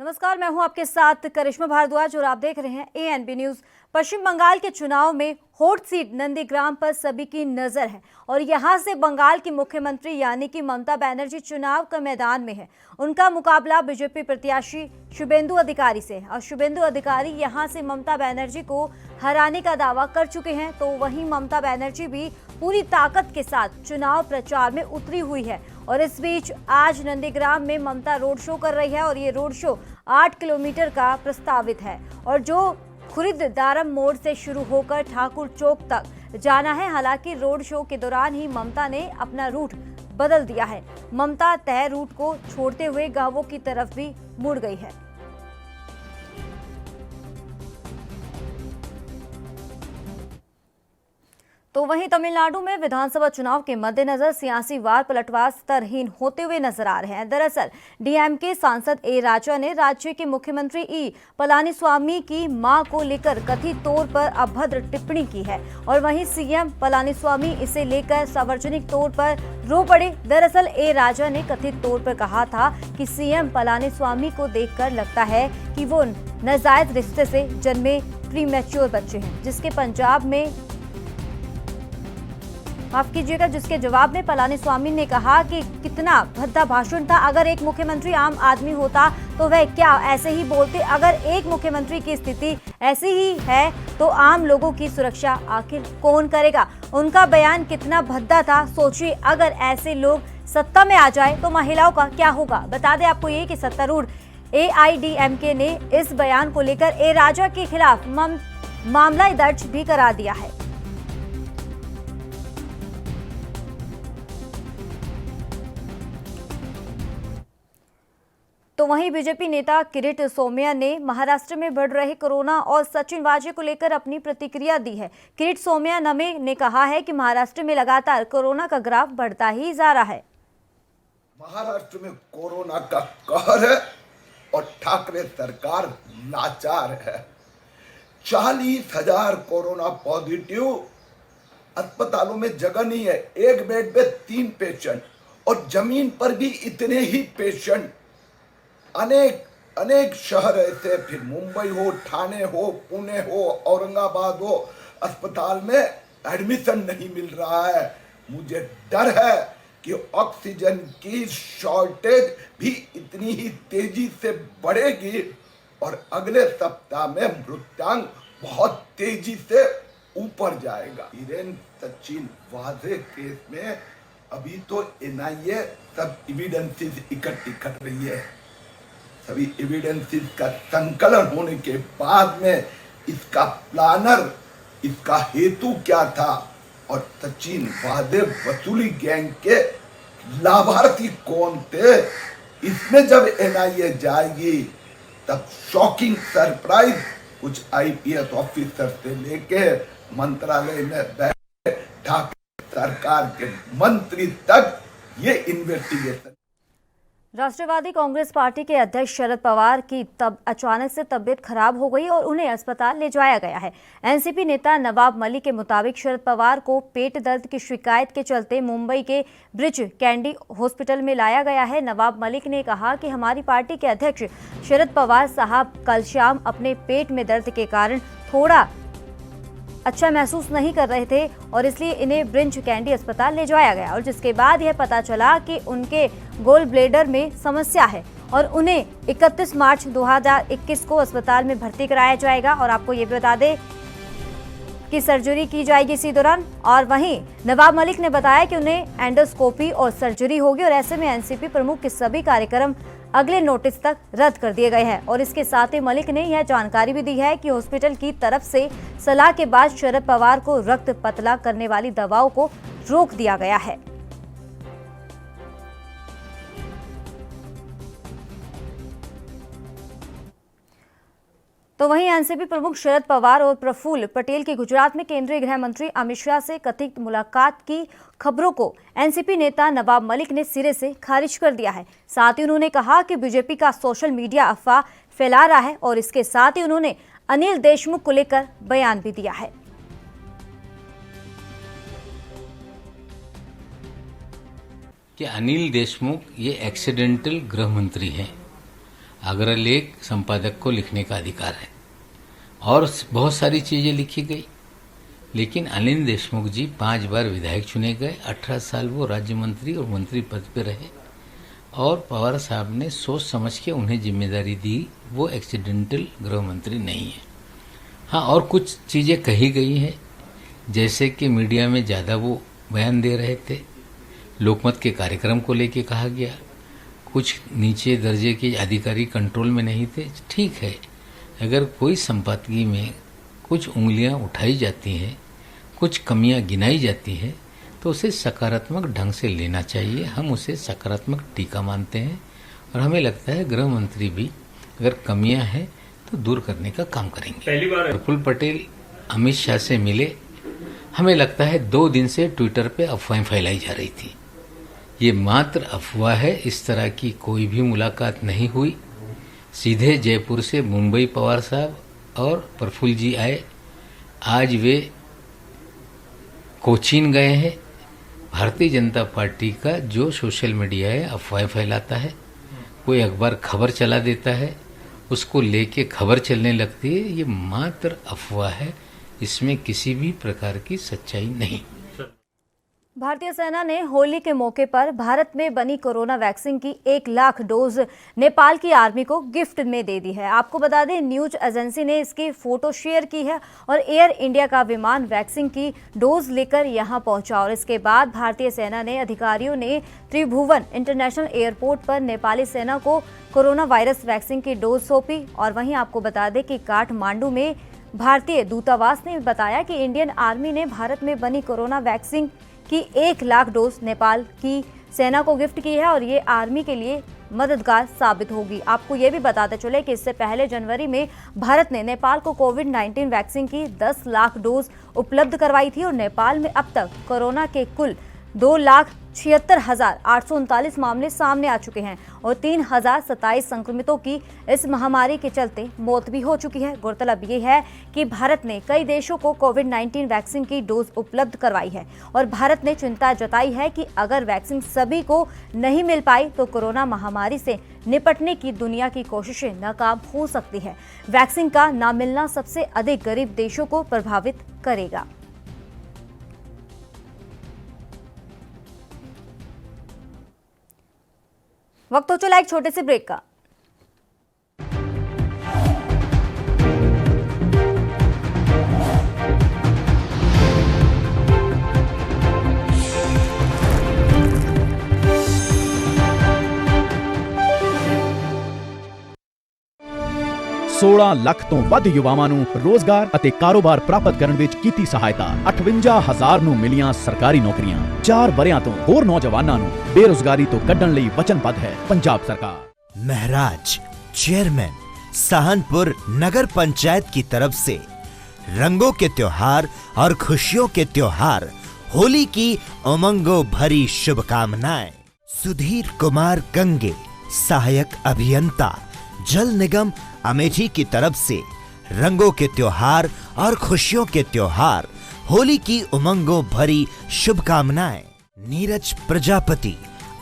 नमस्कार, मैं हूं आपके साथ करिश्मा भारद्वाज और आप देख रहे हैं एएनबी न्यूज। पश्चिम बंगाल के चुनाव में हॉट सीट नंदीग्राम पर सभी की नजर है और यहां से बंगाल की मुख्यमंत्री यानी कि ममता बनर्जी चुनाव के मैदान में है। उनका मुकाबला बीजेपी प्रत्याशी शुभेंदु अधिकारी से है और शुभेंदु अधिकारी यहां से ममता बनर्जी को हराने का दावा कर चुके हैं। तो वहीं ममता बनर्जी भी पूरी ताकत के साथ चुनाव प्रचार में उतरी हुई है और इस बीच आज नंदीग्राम में ममता रोड शो कर रही है और ये रोड शो 8 किलोमीटर का प्रस्तावित है और जो खुरीदारम मोड़ से शुरू होकर ठाकुर चौक तक जाना है। हालांकि रोड शो के दौरान ही ममता ने अपना रूट बदल दिया है। ममता तय रूट को छोड़ते हुए गांवों की तरफ भी मुड़ गई है। तो वहीं तमिलनाडु में विधानसभा चुनाव के मद्देनजर सियासी वार पलटवार स्तरहीन होते हुए नजर आ रहे हैं। दरअसल डीएमके सांसद ए राजा ने राज्य के मुख्यमंत्री ई पलानीस्वामी की मां को लेकर कथित तौर पर अभद्र टिप्पणी की है और वहीं सीएम पलानीस्वामी इसे लेकर सार्वजनिक तौर पर रो पड़े। दरअसल ए राजा ने कथित तौर पर कहा था कि सीएम पलानीस्वामी को देखकर लगता है कि वो नाजायज रिश्ते से जन्मे प्रीमैच्योर बच्चे हैं, जिसके जवाब में पलानीस्वामी ने कहा कि कितना भद्दा भाषण था। अगर एक मुख्यमंत्री आम आदमी होता तो वह क्या ऐसे ही बोलते? अगर एक मुख्यमंत्री की स्थिति ऐसी ही है तो आम लोगों की सुरक्षा आखिर कौन करेगा? उनका बयान कितना भद्दा था। सोचिए, अगर ऐसे लोग सत्ता में आ जाए तो महिलाओं का क्या होगा? बता दें आपको ये कि सत्तारूढ़ एआईडीएमके ने इस बयान को लेकर ए राजा के खिलाफ मामला दर्ज भी करा दिया है। तो वहीं बीजेपी नेता किरीट सोमैया ने महाराष्ट्र में बढ़ रहे कोरोना और सचिन वाजे को लेकर अपनी प्रतिक्रिया दी है। किरीट सोमैया ने कहा है कि महाराष्ट्र में लगातार कोरोना का ग्राफ बढ़ता ही जा रहा है। महाराष्ट्र में कोरोना का कहर है और ठाकरे सरकार लाचार है। 40,000 कोरोना पॉजिटिव, अस्पतालों में जगह नहीं है, एक बेड पे 3 पेशेंट और जमीन पर भी इतने ही पेशेंट। अनेक शहर ऐसे, फिर मुंबई हो, ठाणे हो, पुणे हो, औरंगाबाद हो, अस्पताल में एडमिशन नहीं मिल रहा है। मुझे डर है कि ऑक्सीजन की शॉर्टेज भी इतनी ही तेजी से बढ़ेगी और अगले सप्ताह में मृत्यांक बहुत तेजी से ऊपर जाएगा। सचिन वाजे केस में अभी तो एनआईए सब एविडेंसेस इकट्ठी कर रही है। सभी एविडेंसेस का संकलन होने के बाद में इसका प्लानर, इसका हेतु क्या था और सचिन वाजे वसूली गैंग के लाभार्थी कौन थे, इसमें जब एनआईए जाएगी तब शॉकिंग सरप्राइज कुछ आईपीएस ऑफिसर से लेके मंत्रालय में बैठे ठाकरे सरकार के मंत्री तक ये इन्वेस्टिगेशन। राष्ट्रवादी कांग्रेस पार्टी के अध्यक्ष शरद पवार की अचानक से तबीयत खराब हो गई और उन्हें अस्पताल ले जाया गया है। एनसीपी नेता नवाब मलिक के मुताबिक शरद पवार को पेट दर्द की शिकायत के चलते मुंबई के ब्रिच कैंडी हॉस्पिटल में लाया गया है। नवाब मलिक ने कहा कि हमारी पार्टी के अध्यक्ष शरद पवार साहब कल शाम अपने पेट में दर्द के कारण थोड़ा अच्छा महसूस नहीं कर रहे थे और इसलिए इन्हें ब्रिंच कैंडी अस्पताल ले जाया गया और जिसके बाद यह पता चला कि उनके गोल ब्लेडर में समस्या है और उन्हें 31 मार्च 2021 को अस्पताल में भर्ती कराया जाएगा और आपको ये भी बता दें कि सर्जरी की जाएगी इसी दौरान। और वहीं नवाब मलिक ने बताया कि उन्हें एंडोस्कोपी और सर्जरी होगी और ऐसे में एनसीपी प्रमुख के सभी कार्यक्रम अगले नोटिस तक रद्द कर दिए गए हैं और इसके साथ ही मलिक ने यह जानकारी भी दी है कि हॉस्पिटल की तरफ से सलाह के बाद शरद पवार को रक्त पतला करने वाली दवाओं को रोक दिया गया है। तो वहीं एनसीपी प्रमुख शरद पवार और प्रफुल्ल पटेल की गुजरात में केंद्रीय गृह मंत्री अमित शाह से कथित मुलाकात की खबरों को एनसीपी नेता नवाब मलिक ने सिरे से खारिज कर दिया है। साथ ही उन्होंने कहा कि बीजेपी का सोशल मीडिया अफवाह फैला रहा है और इसके साथ ही उन्होंने अनिल देशमुख को लेकर बयान भी दिया है। कि अनिल देशमुख ये एक्सीडेंटल गृह मंत्री हैं। अग्र लेख संपादक को लिखने का अधिकार है और बहुत सारी चीज़ें लिखी गई। लेकिन अनिल देशमुख जी 5 बार विधायक चुने गए, 18 साल वो राज्य मंत्री और मंत्री पद पे रहे और पवार साहब ने सोच समझ के उन्हें जिम्मेदारी दी। वो एक्सीडेंटल गृह मंत्री नहीं है। हाँ, और कुछ चीज़ें कही गई हैं, जैसे कि मीडिया में ज़्यादा वो बयान दे रहे थे, लोकमत के कार्यक्रम को लेके कहा गया, कुछ नीचे दर्जे के अधिकारी कंट्रोल में नहीं थे। ठीक है, अगर कोई संपादकीय में कुछ उंगलियां उठाई जाती हैं, कुछ कमियां गिनाई जाती हैं, तो उसे सकारात्मक ढंग से लेना चाहिए। हम उसे सकारात्मक टीका मानते हैं और हमें लगता है गृह मंत्री भी अगर कमियां हैं तो दूर करने का काम करेंगे। पहली बार प्रफुल्ल पटेल अमित शाह से मिले। हमें लगता है 2 दिन से ट्विटर पे अफवाहें फैलाई जा रही थी। ये मात्र अफवाह है, इस तरह की कोई भी मुलाकात नहीं हुई। सीधे जयपुर से मुंबई पवार साहब और प्रफुल्ल जी आए। आज वे कोचीन गए हैं। भारतीय जनता पार्टी का जो सोशल मीडिया है अफवाह फैलाता है, कोई अखबार खबर चला देता है, उसको लेके खबर चलने लगती है, ये मात्र अफवाह है, इसमें किसी भी प्रकार की सच्चाई नहीं। भारतीय सेना ने होली के मौके पर भारत में बनी कोरोना वैक्सीन की 1 लाख डोज नेपाल की आर्मी को गिफ्ट में दे दी है। आपको बता दें, न्यूज एजेंसी ने इसकी फोटो शेयर की है और एयर इंडिया का विमान वैक्सीन की डोज लेकर यहां पहुंचा और इसके बाद भारतीय सेना ने अधिकारियों ने त्रिभुवन इंटरनेशनल एयरपोर्ट पर नेपाली सेना को कोरोना वायरस वैक्सीन की डोज सौंपी। और वहीं आपको बता दें कि काठमांडू में भारतीय दूतावास ने बताया कि इंडियन आर्मी ने भारत में बनी कोरोना वैक्सीन की 1 लाख डोज नेपाल की सेना को गिफ्ट की है और ये आर्मी के लिए मददगार साबित होगी। आपको ये भी बताते चले कि इससे पहले जनवरी में भारत ने नेपाल को कोविड-19 वैक्सीन की 10 लाख डोज उपलब्ध करवाई थी और नेपाल में अब तक कोरोना के कुल 2,76,839 मामले सामने आ चुके हैं और 3,027 संक्रमितों की इस महामारी के चलते मौत भी हो चुकी है। गौरतलब ये है कि भारत ने कई देशों को कोविड-19 वैक्सीन की डोज उपलब्ध करवाई है और भारत ने चिंता जताई है कि अगर वैक्सीन सभी को नहीं मिल पाई तो कोरोना महामारी से निपटने की दुनिया की कोशिशें नाकाम हो सकती है। वैक्सीन का न मिलना सबसे अधिक गरीब देशों को प्रभावित करेगा। वक्त हो चला एक छोटे से ब्रेक का। सोलह ਲੱਖ ਤੋਂ ਵੱਧ ਯੁਵਾਵਾਂ ਨੂੰ ਰੋਜ਼ਗਾਰ ਅਤੇ ਕਾਰੋਬਾਰ ਪ੍ਰਾਪਤ ਕਰਨ ਵਿੱਚ ਕੀਤੀ ਸਹਾਇਤਾ। 58,000 ਨੂੰ ਮਿਲੀਆਂ ਸਰਕਾਰੀ ਨੌਕਰੀਆਂ। 4 ਵਰਿਆਂ ਤੋਂ ਹੋਰ ਨੌਜਵਾਨਾਂ ਨੂੰ ਬੇਰੁਜ਼ਗਾਰੀ ਤੋਂ ਕੱਢਣ ਲਈ ਵਚਨਬੱਧ ਹੈ ਪੰਜਾਬ ਸਰਕਾਰ। महराज चेयरमैन सहानपुर नगर पंचायत की तरफ से रंगों के त्योहार और खुशियों के त्योहार होली की उमंगों भरी शुभकामनाएं। सुधीर कुमार गंगे सहायक अभियंता जल निगम अमेठी की तरफ से रंगों के त्योहार और खुशियों के त्योहार होली की उमंगों भरी शुभकामनाएं। नीरज प्रजापति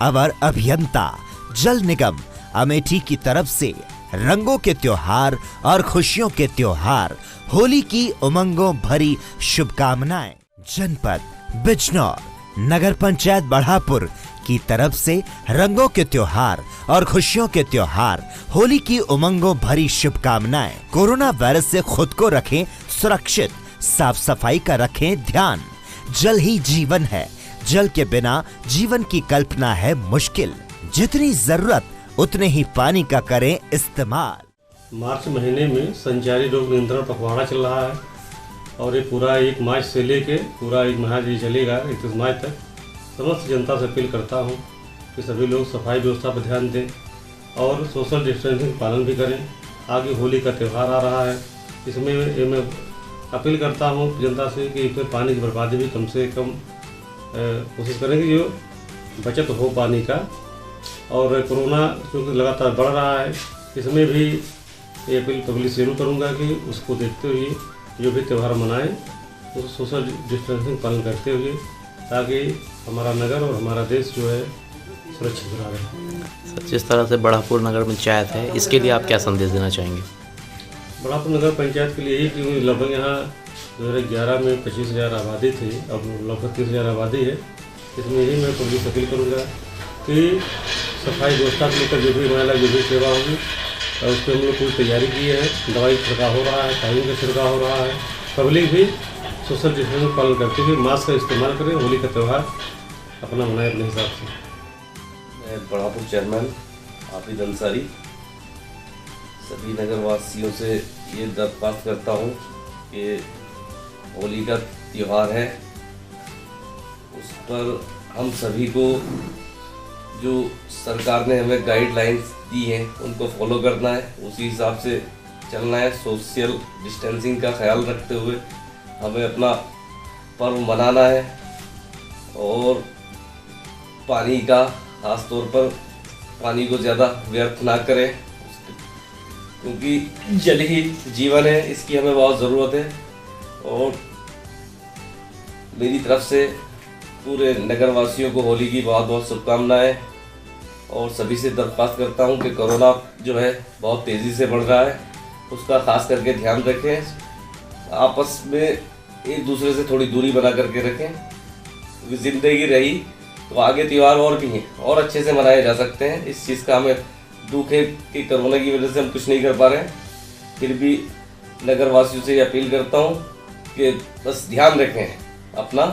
अवर अभियंता जल निगम अमेठी की तरफ से रंगों के त्योहार और खुशियों के त्योहार होली की उमंगों भरी शुभकामनाएं। जनपद बिजनौर नगर पंचायत बढ़ापुर की तरफ से रंगों के त्योहार और खुशियों के त्योहार होली की उमंगों भरी शुभकामनाएं। कोरोना वायरस से खुद को रखें सुरक्षित, साफ सफाई का रखें ध्यान। जल ही जीवन है, जल के बिना जीवन की कल्पना है मुश्किल। जितनी जरूरत उतने ही पानी का करें इस्तेमाल। मार्च महीने में संचारी रोग नियंत्रण पखवाड़ा चल रहा है और ये पूरा 1 मार्च से लेके पूरा 1 माह ये चलेगा 31 मार्च तक। समस्त जनता से अपील करता हूँ कि सभी लोग सफाई व्यवस्था पर ध्यान दें और सोशल डिस्टेंसिंग पालन भी करें। आगे होली का त्यौहार आ रहा है, इसमें मैं अपील करता हूँ जनता से कि इसमें पानी की बर्बादी भी कम से कम कोशिश करें कि जो बचत हो पानी का। और कोरोना क्योंकि लगातार बढ़ रहा है, इसमें भी ये अपील पब्लिक से जरूर करूँगा कि उसको देखते हुए जो भी त्यौहार मनाएं तो सोशल डिस्टेंसिंग पालन करते हुए, ताकि हमारा नगर और हमारा देश जो है सुरक्षित बना रहे। जिस तरह से बढ़ापुर नगर पंचायत है, इसके लिए आप क्या संदेश देना चाहेंगे? बढ़ापुर नगर पंचायत के लिए यही कि लगभग यहाँ 2011 में 25,000 आबादी थी, अब लगभग 30,000 आबादी है। इसमें यही मैं पब्लिक अपील करूँगा कि सफाई व्यवस्था को लेकर जो भी महिला जो भी सेवा होगी और उस पर हम लोग पूरी तैयारी की है। दवाई छिड़काव हो रहा है, पानी का छिड़काव हो रहा है। पब्लिक भी सोशल डिस्टेंस का पालन करते हुए मास्क का इस्तेमाल करें। होली का त्यौहार अपना मनाएं अपने हिसाब से। मैं बढ़ापुर चेयरमैन हाफिज अंसारी सभी नगरवासियों से ये दरख्वास्त करता हूँ कि होली का त्यौहार है, उस पर हम सभी को जो सरकार ने हमें गाइडलाइंस दी हैं उनको फॉलो करना है, उसी हिसाब से चलना है। सोशल डिस्टेंसिंग का ख्याल रखते हुए हमें अपना पर्व मनाना है और पानी का खास तौर पर पानी को ज़्यादा व्यर्थ ना करें, क्योंकि जल ही जीवन है, इसकी हमें बहुत ज़रूरत है। और मेरी तरफ से पूरे नगरवासियों को होली की बहुत बहुत शुभकामनाएं और सभी से दरख्वास्त करता हूं कि कोरोना जो है बहुत तेज़ी से बढ़ रहा है, उसका खास करके ध्यान रखें। आपस में एक दूसरे से थोड़ी दूरी बना करके रखें, क्योंकि ज़िंदगी रही तो आगे त्यौहार और भी हैं और अच्छे से मनाए जा सकते हैं। इस चीज़ का हमें दुख है कि कोरोना की वजह से हम कुछ नहीं कर पा रहे हैं, फिर भी नगरवासियों से अपील करता हूं कि बस ध्यान रखें अपना।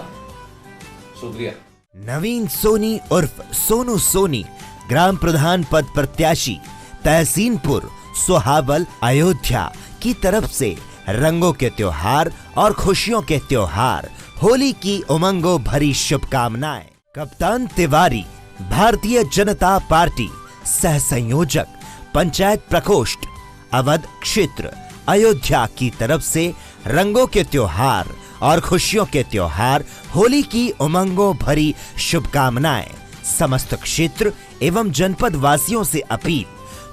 शुक्रिया। नवीन सोनी उर्फ सोनू सोनी ग्राम प्रधान पद प्रत्याशी तहसीनपुर सोहाबल अयोध्या की तरफ से रंगों के त्योहार और खुशियों के त्योहार होली की उमंगों भरी शुभकामनाएं। कप्तान तिवारी भारतीय जनता पार्टी सह संयोजक पंचायत प्रकोष्ठ अवध क्षेत्र अयोध्या की तरफ से रंगों के त्योहार और खुशियों के त्योहार होली की उमंगों भरी शुभकामनाएं। समस्त क्षेत्र एवं जनपद वासियों से अपील,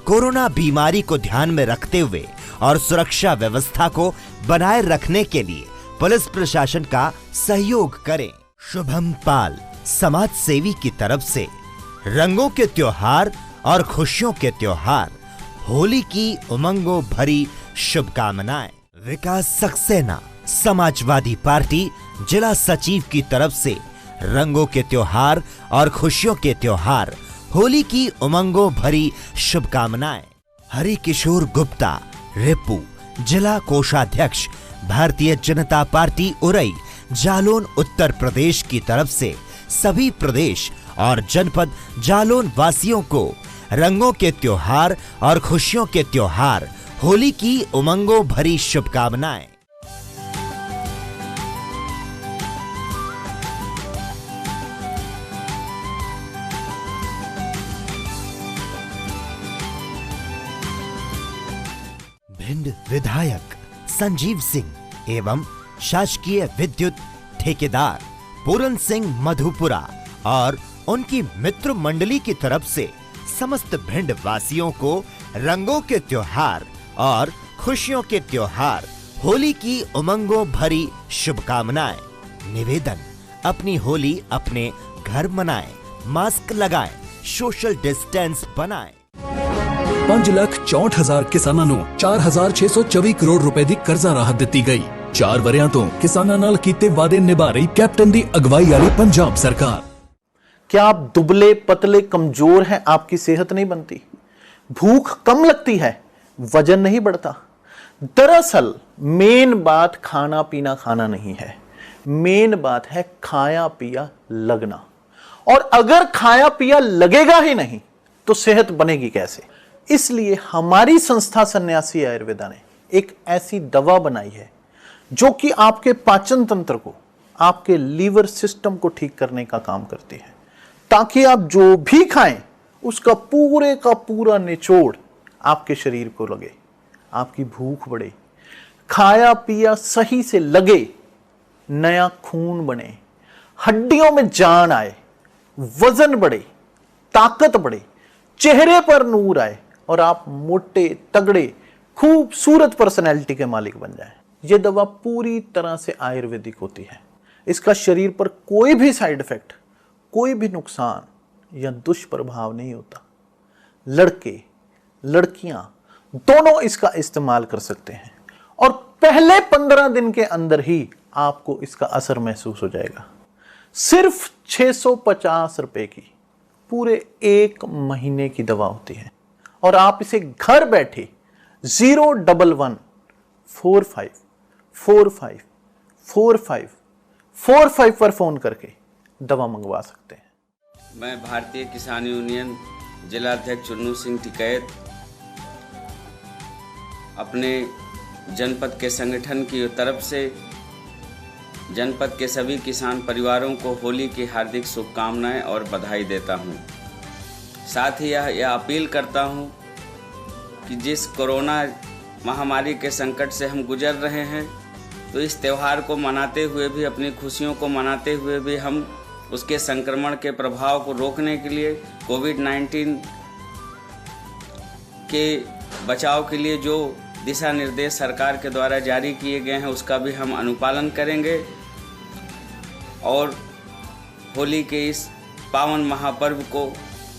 कोरोना बीमारी को ध्यान में रखते हुए और सुरक्षा व्यवस्था को बनाए रखने के लिए पुलिस प्रशासन का सहयोग करें। शुभम पाल समाज सेवी की तरफ से रंगों के त्योहार और खुशियों के त्योहार होली की उमंगों भरी शुभकामनाएं। विकास सक्सेना समाजवादी पार्टी जिला सचिव की तरफ से रंगों के त्योहार और खुशियों के त्योहार होली की उमंगों भरी शुभकामनाएं। हरि किशोर गुप्ता रिपू जिला कोषाध्यक्ष भारतीय जनता पार्टी उरई जालौन उत्तर प्रदेश की तरफ से सभी प्रदेश और जनपद जालौन वासियों को रंगों के त्योहार और खुशियों के त्योहार होली की उमंगों भरी शुभकामनाएं। भिंड विधायक संजीव सिंह एवं शासकीय विद्युत ठेकेदार पूरन सिंह मधुपुरा और उनकी मित्र मंडली की तरफ से समस्त भिंड वासियों को रंगों के त्योहार और खुशियों के त्योहार होली की उमंगों भरी शुभकामनाएं। निवेदन, अपनी होली अपने घर मनाएं, मास्क लगाएं, सोशल डिस्टेंस बनाएं। 5,64,000 ਕਿਸਾਨਾਂ ਨੂੰ 4,624 ਕਰੋੜ ਰੁਪਏ ਦੀ ਕਰਜ਼ਾ ਰਾਹਤ ਦਿੱਤੀ ਗਈ। 4 ਵਰਿਆਂ ਤੋਂ ਕਿਸਾਨਾਂ ਨਾਲ ਕੀਤੇ ਵਾਅਦੇ ਨਿਭਾ ਰਹੀ ਕੈਪਟਨ ਦੀ ਅਗਵਾਈ ਵਾਲੀ ਪੰਜਾਬ ਸਰਕਾਰ। क्या आप दुबले पतले कमजोर हैं? आपकी सेहत नहीं बनती, भूख कम लगती है, वजन नहीं बढ़ता? दरअसल मेन बात खाना पीना खाना नहीं है, मेन बात है खाया पिया लगना। और अगर खाया पिया लगेगा ही नहीं तो सेहत बनेगी कैसे? इसलिए हमारी संस्था सन्यासी आयुर्वेदा ने एक ऐसी दवा बनाई है जो कि आपके पाचन तंत्र को, आपके लीवर सिस्टम को ठीक करने का काम करती है, ताकि आप जो भी खाएं उसका पूरे का पूरा निचोड़ आपके शरीर को लगे, आपकी भूख बढ़े, खाया पिया सही से लगे, नया खून बने, हड्डियों में जान आए, वजन बढ़े, ताकत बढ़े, चेहरे पर नूर आए और आप मोटे तगड़े खूबसूरत पर्सनैलिटी के मालिक बन जाएं। यह दवा पूरी तरह से आयुर्वेदिक होती है। इसका शरीर पर कोई भी साइड इफेक्ट, कोई भी नुकसान या दुष्प्रभाव नहीं होता। लड़के लड़कियां दोनों इसका इस्तेमाल कर सकते हैं और पहले 15 दिन के अंदर ही आपको इसका असर महसूस हो जाएगा। सिर्फ 650 रुपए की पूरे 1 महीने की दवा होती है और आप इसे घर बैठे 01145454545 पर फोन करके दवा मंगवा सकते हैं। मैं भारतीय किसान यूनियन जिला अध्यक्ष चुन्नू सिंह टिकैत अपने जनपद के संगठन की तरफ से जनपद के सभी किसान परिवारों को होली की हार्दिक शुभकामनाएं और बधाई देता हूं। साथ ही यह अपील करता हूं कि जिस कोरोना महामारी के संकट से हम गुजर रहे हैं, तो इस त्यौहार को मनाते हुए भी, अपनी खुशियों को मनाते हुए भी हम उसके संक्रमण के प्रभाव को रोकने के लिए कोविड-19 के बचाव के लिए जो दिशा निर्देश सरकार के द्वारा जारी किए गए हैं उसका भी हम अनुपालन करेंगे और होली के इस पावन महापर्व को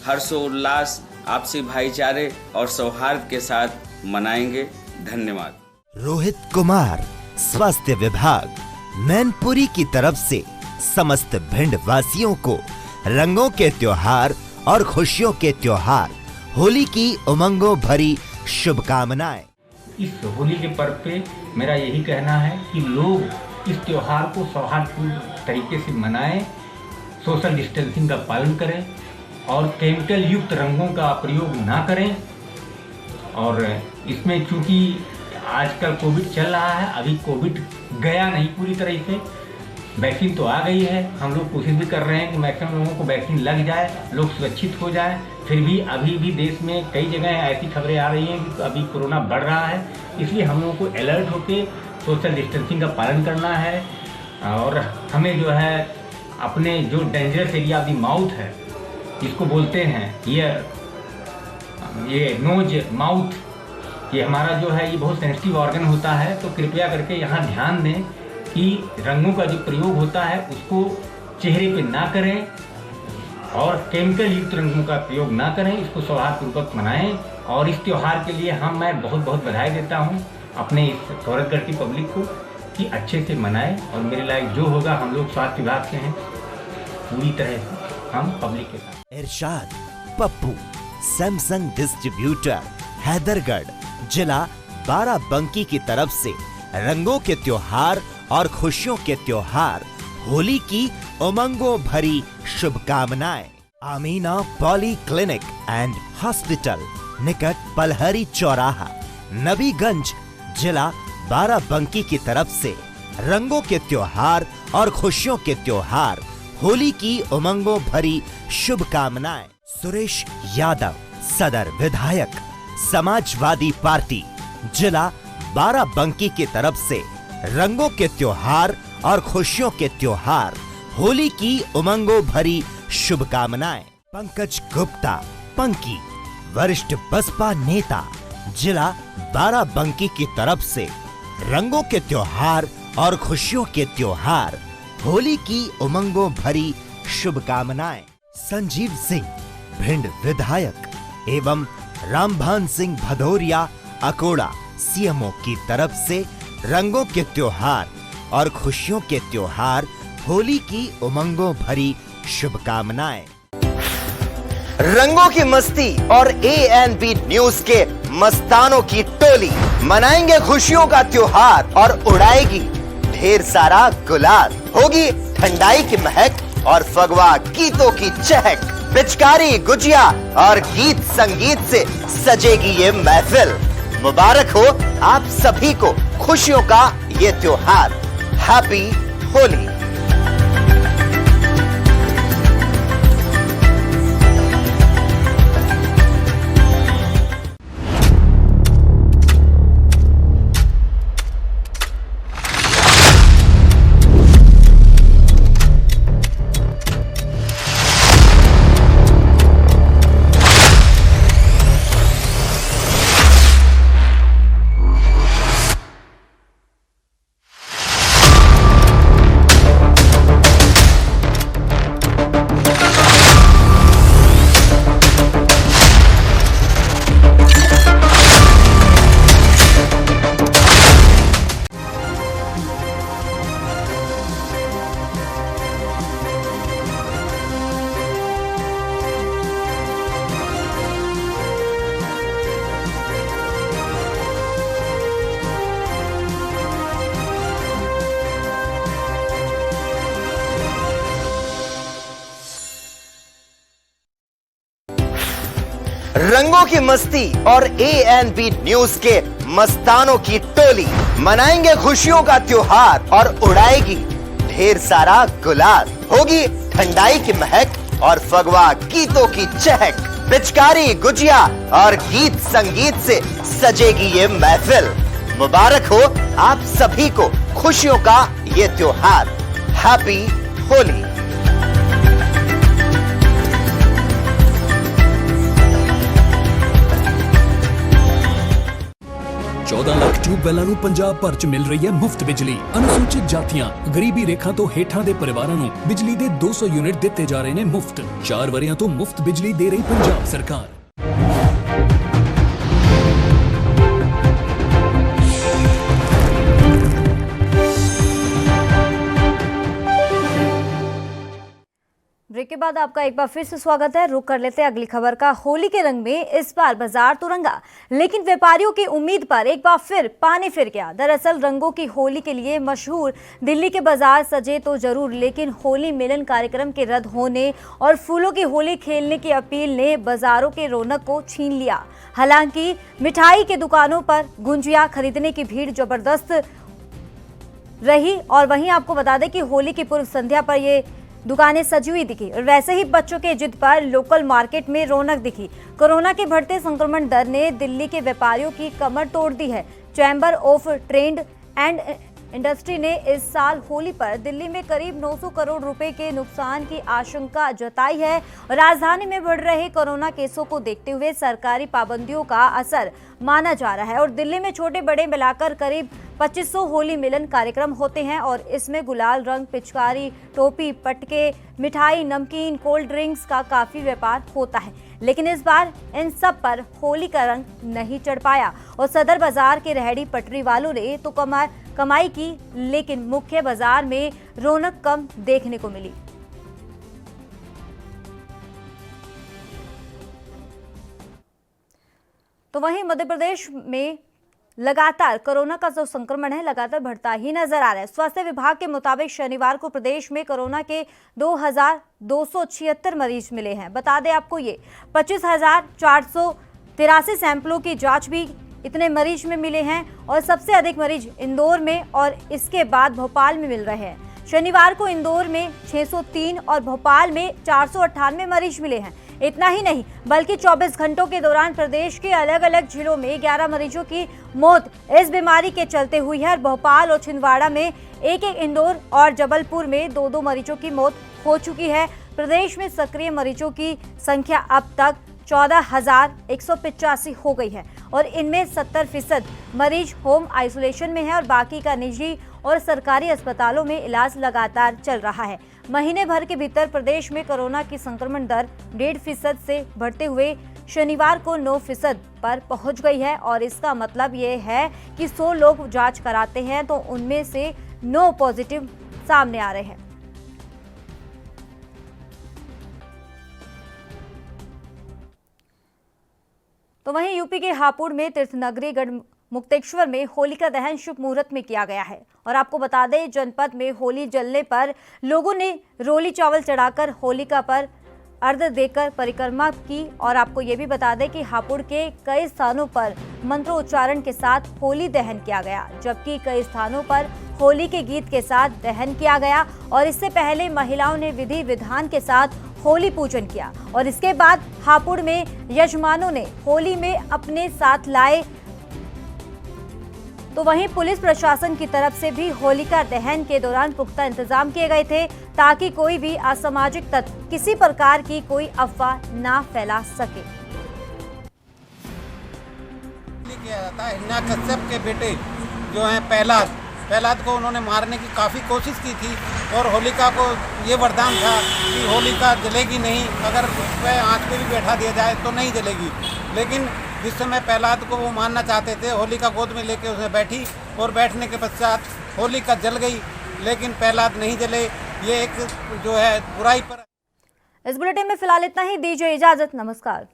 हर्षोल्लास, आपसी भाईचारे और सौहार्द के साथ मनाएंगे। धन्यवाद। रोहित कुमार, स्वास्थ्य विभाग, मैनपुरी की तरफ से समस्त भिंड वासियों को रंगों के त्योहार और खुशियों के त्योहार होली की उमंगों भरी शुभकामनाएं। इस होली के पर्व पे मेरा यही कहना है कि लोग इस त्योहार को सौहार्दपूर्ण तरीके से मनाएं, सोशल डिस्टेंसिंग का पालन करें और केमिकल युक्त रंगों का प्रयोग ना करें। और इसमें चूंकि आजकल कोविड चल रहा है, अभी कोविड गया नहीं पूरी तरह से, वैक्सीन तो आ गई है। हम लोग कोशिश भी कर रहे हैं कि मैक्सिमम लोगों को वैक्सीन लग जाए, लोग सुरक्षित हो जाए। फिर भी अभी भी देश में कई जगह ऐसी खबरें आ रही हैं कि अभी कोरोना बढ़ रहा है, इसलिए हम लोगों को अलर्ट होकर सोशल डिस्टेंसिंग का पालन करना है। और हमें जो है अपने जो dangerous area of the mouth है, इसको बोलते हैं ये नोज माउथ, ये हमारा जो है ये बहुत सेंसिटिव ऑर्गन होता है, तो कृपया करके यहाँ ध्यान दें कि रंगों का जो प्रयोग होता है उसको चेहरे पे ना करें और केमिकल युक्त रंगों का प्रयोग ना करें। इसको सौहार्दपूर्वक मनाएं और इस त्यौहार के लिए मैं बहुत बहुत बधाई देता हूं अपने इस सौरतगढ़ की पब्लिक को कि अच्छे से मनाएं। और मेरे लायक जो होगा, हम लोग स्वास्थ्य विभाग से हैं, पूरी तरह से हम पब्लिक के साथ। इरशाद पप्पू, सैमसंग डिस्ट्रीब्यूटर, हैदरगढ़, जिला बाराबंकी की तरफ से रंगों के त्योहार और खुशियों के त्योहार होली की उमंगों भरी शुभकामनाएं। Amina poly clinic and hospital, निकट पलहरी चौराहा, नबीगंज, जिला बाराबंकी की तरफ से रंगों के त्योहार और खुशियों के त्योहार होली की उमंगों भरी शुभकामनाएं। सुरेश यादव, सदर विधायक, समाजवादी पार्टी, जिला बाराबंकी की तरफ से रंगों के त्योहार और खुशियों के त्योहार होली की उमंगों भरी शुभकामनाएं। पंकज गुप्ता, पंकी, वरिष्ठ बसपा नेता, जिला बाराबंकी की तरफ से रंगों के त्योहार और खुशियों के त्योहार होली की उमंगों भरी शुभकामनाएं। संजीव सिंह, भिंड विधायक एवं रामभान सिंह भदौरिया, अकोड़ा, सीएमओ की तरफ से रंगों के त्योहार और खुशियों के त्योहार होली की उमंगों भरी शुभकामनाएं। रंगों की मस्ती और ANB न्यूज के मस्तानों की टोली मनाएंगे खुशियों का त्योहार और उड़ाएगी ढेर सारा गुलाल। होगी ठंडाई की महक और फगवा गीतों की चहक, पिचकारी, गुजिया और गीत संगीत से सजेगी ये महफिल। मुबारक हो आप सभी को खुशियों का ये त्योहार। हैप्पी होली। रंगों की मस्ती और ANB न्यूज के मस्तानों की टोली मनाएंगे खुशियों का त्योहार और उड़ाएगी ढेर सारा गुलाल। होगी ठंडाई की महक और फगवा गीतों की चहक। पिचकारी, गुजिया और गीत संगीत से सजेगी ये महफिल। मुबारक हो आप सभी को खुशियों का ये त्योहार। हैप्पी होली। 14 ਲੱਖ ਟਿਊਬਵੈਲਾਂ ਨੂੰ ਪੰਜਾਬ ਭਰ ਚ ਮਿਲ ਰਹੀ ਹੈ ਮੁਫਤ ਬਿਜਲੀ। ਅਨੁਸੂਚਿਤ ਜਾਤੀਆਂ, ਗਰੀਬੀ ਰੇਖਾ ਤੋਂ ਹੇਠਾਂ ਦੇ ਪਰਿਵਾਰਾਂ ਨੂੰ ਬਿਜਲੀ ਦੇ 200 ਯੂਨਿਟ ਦਿੱਤੇ ਜਾ ਰਹੇ ਨੇ ਮੁਫਤ। 4 ਵਰਿਆਂ ਤੋਂ ਮੁਫਤ ਬਿਜਲੀ ਦੇ ਰਹੀ ਪੰਜਾਬ ਸਰਕਾਰ। ब्रेक के बाद आपका एक बार फिर से स्वागत है। रुक कर लेते हैं अगली खबर का। होली के रंग में इस बार बाजार तो रंगा, लेकिन व्यापारियों की उम्मीद पर एक बार फिर पानी फिर गया। दरअसल रंगों की होली के लिए मशहूर दिल्ली के बाजार सजे तो जरूर, लेकिन होली मिलन कार्यक्रम के रद्द होने और फूलों की होली खेलने की अपील ने बाजारों के रौनक को छीन लिया। हालांकि मिठाई की दुकानों पर गुंजिया खरीदने की भीड़ जबरदस्त रही और वहीं आपको बता दें कि होली की पूर्व संध्या पर ये दुकानें सजी हुई दिखी और वैसे ही बच्चों के जिद पर लोकल मार्केट में रौनक दिखी। कोरोना के बढ़ते संक्रमण दर ने दिल्ली के व्यापारियों की कमर तोड़ दी है। Chamber of trade and industry ने इस साल होली पर दिल्ली में करीब 900 करोड़ रुपए के नुकसान की आशंका जताई है। राजधानी में बढ़ रहे कोरोना केसों को देखते हुए सरकारी पाबंदियों का असर माना जा रहा है और दिल्ली में छोटे बड़े मिलाकर करीब 2500 होली मिलन कार्यक्रम होते हैं और इसमें गुलाल रंग, पिचकारी, टोपी, पटके, मिठाई, नमकीन, कोल्ड ड्रिंक्स का काफी व्यापार होता है। लेकिन इस बार इन सब पर होली का रंग नहीं चढ़ पाया और सदर बाजार के रेहड़ी पटरी वालों ने तो कमाई की, लेकिन मुख्य बाजार में रौनक कम देखने को मिली। तो वहीं मध्य प्रदेश में लगातार कोरोना का जो संक्रमण है लगातार बढ़ता ही नजर आ रहा है। स्वास्थ्य विभाग के मुताबिक शनिवार को प्रदेश में कोरोना के 2276 मरीज मिले हैं। बता दें आपको ये 25,483 सैंपलों की जांच भी इतने मरीज में मिले हैं और सबसे अधिक मरीज इंदौर में और इसके बाद भोपाल में मिल रहे हैं। शनिवार को इंदौर में 603 और भोपाल में 498 मरीज मिले हैं। इतना ही नहीं बल्कि 24 घंटों के दौरान प्रदेश के अलग अलग जिलों में 11 मरीजों की मौत इस बीमारी के चलते हुई है। और छिंदवाड़ा में एक, इंदौर और जबलपुर में 2 मरीजों की मौत हो चुकी है। प्रदेश में सक्रिय मरीजों की संख्या अब तक 14,185 हो गई है और इनमें 70% मरीज होम आइसोलेशन में है और बाकी का निजी और सरकारी अस्पतालों में इलाज लगातार चल रहा है। महीने भर के भीतर प्रदेश में कोरोना की संक्रमण दर 1.5% से बढ़ते हुए शनिवार को 9% पर पहुंच गई है और इसका मतलब ये है कि 100 लोग जांच कराते हैं तो उनमें से 9 पॉजिटिव सामने आ रहे हैं। तो वहीं यूपी के हापुड़ में तीर्थनगरी गढ़ मुक्तेश्वर में होलिका दहन शुभ मुहूर्त में किया गया है और आपको बता दें जनपद में होली जलने पर लोगों ने रोली चावल चढ़ाकर होलिका पर अर्घ्य देकर परिक्रमा की और आपको ये भी बता दें कि हापुड़ के कई स्थानों पर मंत्रोच्चारण के साथ होली दहन किया गया, जबकि कई स्थानों पर होली के गीत के साथ दहन किया गया और इससे पहले महिलाओं ने विधि विधान के साथ होली पूजन किया और इसके बाद हापुड़ में यजमानों ने होली में अपने साथ लाए। तो वहीं पुलिस प्रशासन की तरफ से भी होलिका दहन के दौरान पुख्ता इंतजाम किए गए थे ताकि कोई भी असामाजिक तत्व किसी प्रकार की कोई अफवाह ना फैला सके। किया जाता है हिरण्याकश्यप के बेटे जो हैं प्रहलाद को उन्होंने मारने की काफ़ी कोशिश की थी और होलिका को ये वरदान था कि होलिका जलेगी नहीं, अगर वह आँच पे भी बैठा दिया जाए तो नहीं जलेगी। लेकिन जिस समय प्रहलाद को वो मारना चाहते थे होलिका गोद में लेके उसमें बैठी और बैठने के पश्चात होलिका जल गई, लेकिन प्रहलाद नहीं जले। ये एक जो है बुराई पर। इस बुलेटिन में फिलहाल इतना ही, दीजिए इजाजत, नमस्कार।